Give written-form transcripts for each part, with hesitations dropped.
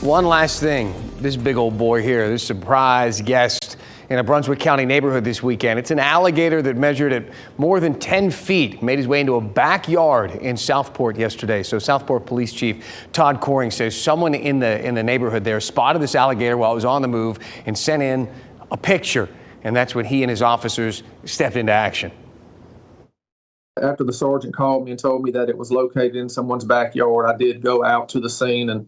One last thing, this big old boy here, this surprise guest in a Brunswick County neighborhood this weekend. It's an alligator that measured at more than 10 feet, made his way into a backyard in Southport yesterday. So Southport Police Chief Todd Coring says someone in the neighborhood there spotted this alligator while it was on the move and sent in a picture. And that's when he and his officers stepped into action. After the sergeant called me and told me that it was located in someone's backyard, I did go out to the scene and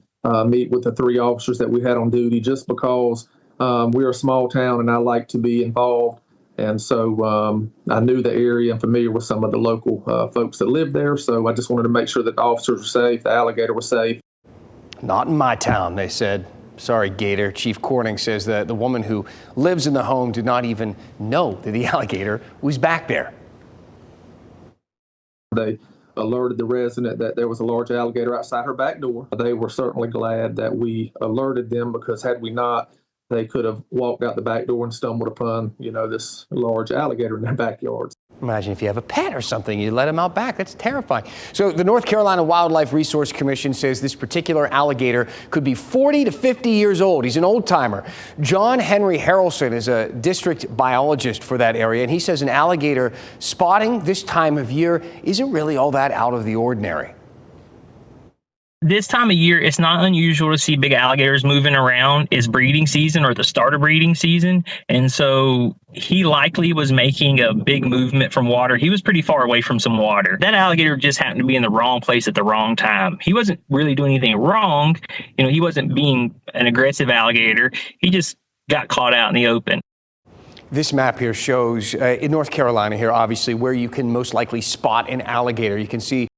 meet with the 3 officers that we had on duty, just because we're a small town and I like to be involved. And so I knew the area and familiar with some of the local folks that live there. So I just wanted to make sure that the officers were safe, the alligator was safe. Not in my town, they said. Sorry, Gator. Chief Corning says that the woman who lives in the home did not even know that the alligator was back there. They alerted the resident that there was a large alligator outside her back door. They were certainly glad that we alerted them, because had we not, they could have walked out the back door and stumbled upon, this large alligator in their backyards. Imagine if you have a pet or something, you let him out back. That's terrifying. So the North Carolina Wildlife Resource Commission says this particular alligator could be 40 to 50 years old. He's an old timer. John Henry Harrelson is a district biologist for that area, and he says an alligator spotting this time of year isn't really all that out of the ordinary. This time of year, it's not unusual to see big alligators moving around. It's breeding season, or the start of breeding season. And so he likely was making a big movement from water. He was pretty far away from some water. That alligator just happened to be in the wrong place at the wrong time. He wasn't really doing anything wrong. He wasn't being an aggressive alligator. He just got caught out in the open. This map here shows in North Carolina here, obviously, where you can most likely spot an alligator. You can see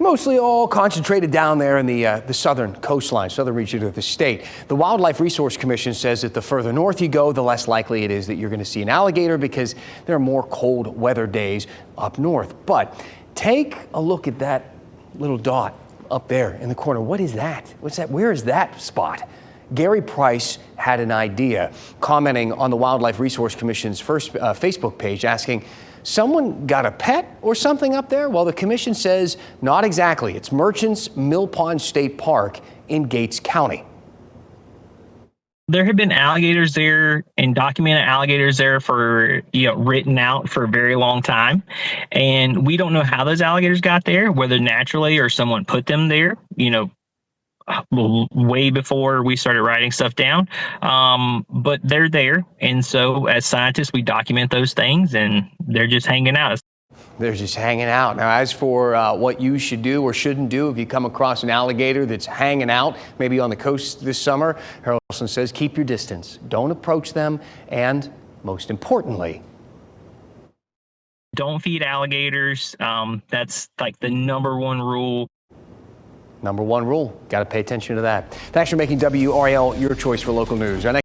mostly all concentrated down there in the southern coastline, southern region of the state. The Wildlife Resource Commission says that the further north you go, the less likely it is that you're going to see an alligator, because there are more cold weather days up north. But take a look at that little dot up there in the corner. What is that? What's that? Where is that spot? Gary Price had an idea, commenting on the Wildlife Resource Commission's first Facebook page, asking, someone got a pet or something up there? Well, the commission says not exactly. It's Merchants Mill Pond State Park in Gates County. There have been alligators there and documented alligators there for, written out for a very long time. And we don't know how those alligators got there, whether naturally or someone put them there, way before we started writing stuff down. But they're there. And so as scientists, we document those things, and they're just hanging out. They're just hanging out. Now, as for what you should do or shouldn't do if you come across an alligator that's hanging out, maybe on the coast this summer, Harrelson says keep your distance. Don't approach them. And most importantly, don't feed alligators. That's like the number one rule. Number one rule. Got to pay attention to that. Thanks for making WRAL your choice for local news. Our next